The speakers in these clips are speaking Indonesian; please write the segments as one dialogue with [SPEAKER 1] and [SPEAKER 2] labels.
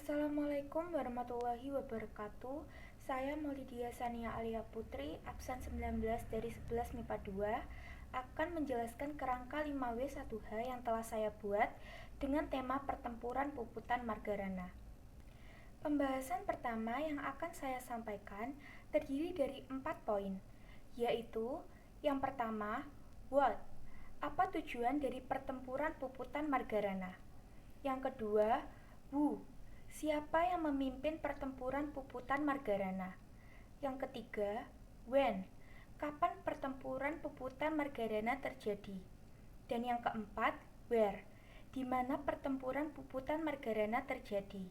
[SPEAKER 1] Assalamualaikum warahmatullahi wabarakatuh. Saya Maulidia Sania Alia Putri, absen 19 dari 11 MIPA 2, akan menjelaskan kerangka 5W1H yang telah saya buat dengan tema pertempuran puputan Margarana. Pembahasan pertama yang akan saya sampaikan terdiri dari 4 poin, yaitu yang pertama, what? Apa tujuan dari pertempuran puputan Margarana? Yang kedua, who? Siapa yang memimpin pertempuran puputan Margarana? Yang ketiga, when? Kapan pertempuran puputan Margarana terjadi? Dan yang keempat, where? Di mana pertempuran puputan Margarana terjadi?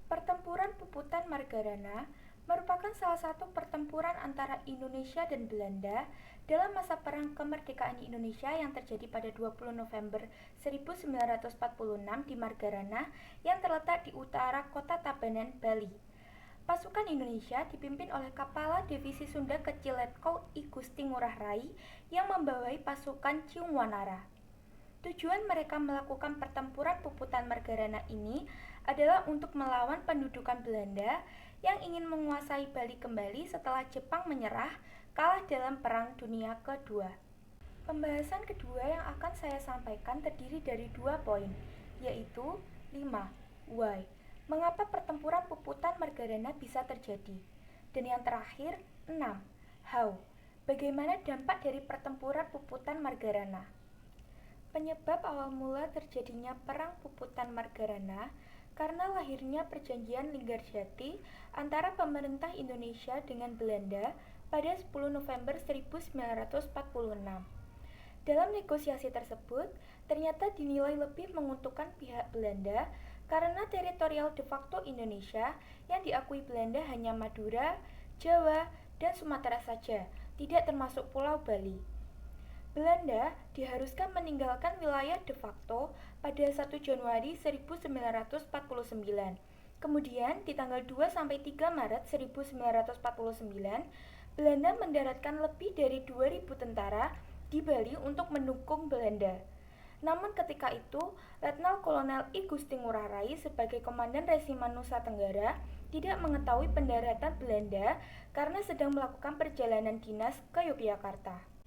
[SPEAKER 1] Pertempuran puputan Margarana merupakan salah satu pertempuran antara Indonesia dan Belanda dalam masa Perang Kemerdekaan Indonesia yang terjadi pada 20 November 1946 di Margarana yang terletak di utara kota Tabanan, Bali. Pasukan Indonesia dipimpin oleh Kepala Divisi Sunda Kecil Letkol I Gusti Ngurah Rai yang membawahi pasukan Ciungwanara. Tujuan mereka melakukan pertempuran puputan Margarana ini adalah untuk melawan pendudukan Belanda yang ingin menguasai Bali kembali setelah Jepang menyerah kalah dalam Perang Dunia Kedua. Pembahasan kedua yang akan saya sampaikan terdiri dari 2 poin, yaitu 5. Why? Mengapa pertempuran puputan Margarana bisa terjadi? Dan yang terakhir, 6. How? Bagaimana dampak dari pertempuran puputan Margarana? Penyebab awal mula terjadinya Perang Puputan Margarana karena lahirnya Perjanjian Linggarjati antara pemerintah Indonesia dengan Belanda pada 10 November 1946. Dalam negosiasi tersebut, ternyata dinilai lebih menguntungkan pihak Belanda karena teritorial de facto Indonesia yang diakui Belanda hanya Madura, Jawa, dan Sumatera saja, tidak termasuk Pulau Bali. Belanda diharuskan meninggalkan wilayah de facto pada 1 Januari 1949. Kemudian di tanggal 2-3 Maret 1949, Belanda mendaratkan lebih dari 2.000 tentara di Bali untuk mendukung Belanda. Namun ketika itu, Letnan Kolonel I Gusti Ngurah Rai sebagai Komandan Resimen Nusa Tenggara tidak mengetahui pendaratan Belanda karena sedang melakukan perjalanan dinas ke Yogyakarta.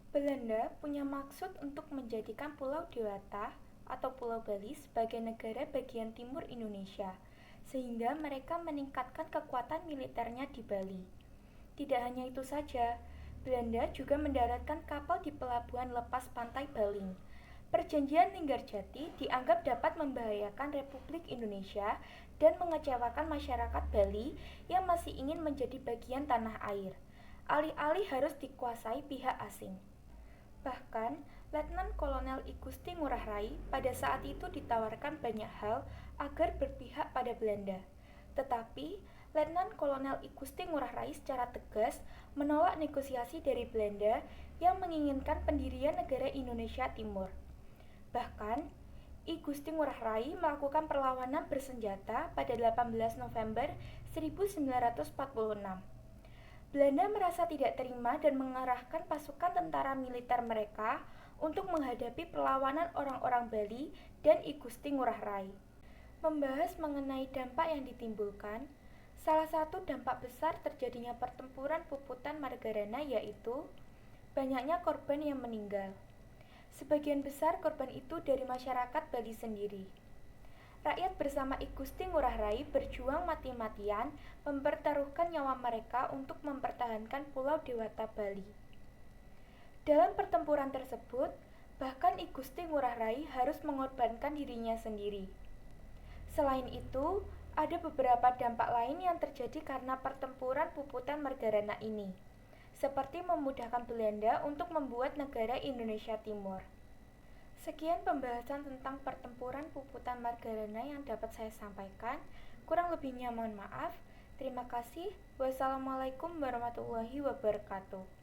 [SPEAKER 1] Belanda punya maksud untuk menjadikan Pulau Dewata atau Pulau Bali sebagai negara bagian timur Indonesia, sehingga mereka meningkatkan kekuatan militernya di Bali. Tidak hanya itu saja, Belanda juga mendaratkan kapal di pelabuhan lepas pantai Baling. Perjanjian Linggarjati dianggap dapat membahayakan Republik Indonesia dan mengecewakan masyarakat Bali yang masih ingin menjadi bagian tanah air. Alih-alih harus dikuasai pihak asing. Bahkan, Letnan Kolonel I Gusti Ngurah Rai pada saat itu ditawarkan banyak hal agar berpihak pada Belanda. Tetapi, Letnan Kolonel I Gusti Ngurah Rai secara tegas menolak negosiasi dari Belanda yang menginginkan pendirian negara Indonesia Timur. Bahkan, I Gusti Ngurah Rai melakukan perlawanan bersenjata pada 18 November 1946. Belanda merasa tidak terima dan mengerahkan pasukan tentara militer mereka untuk menghadapi perlawanan orang-orang Bali dan I Gusti Ngurah Rai. Membahas mengenai dampak yang ditimbulkan, salah satu dampak besar terjadinya pertempuran puputan Margarana yaitu banyaknya korban yang meninggal. Sebagian besar korban itu dari masyarakat Bali sendiri. Rakyat bersama I Gusti Ngurah Rai berjuang mati-matian mempertaruhkan nyawa mereka untuk mempertahankan Pulau Dewata Bali. Dalam pertempuran tersebut, bahkan I Gusti Ngurah Rai harus mengorbankan dirinya sendiri. Selain itu, ada beberapa dampak lain yang terjadi karena pertempuran puputan Margarana ini, seperti memudahkan Belanda untuk membuat negara Indonesia Timur. Sekian pembahasan tentang pertempuran puputan Margarana yang dapat saya sampaikan. Kurang lebihnya mohon maaf. Terima kasih. Wassalamualaikum warahmatullahi wabarakatuh.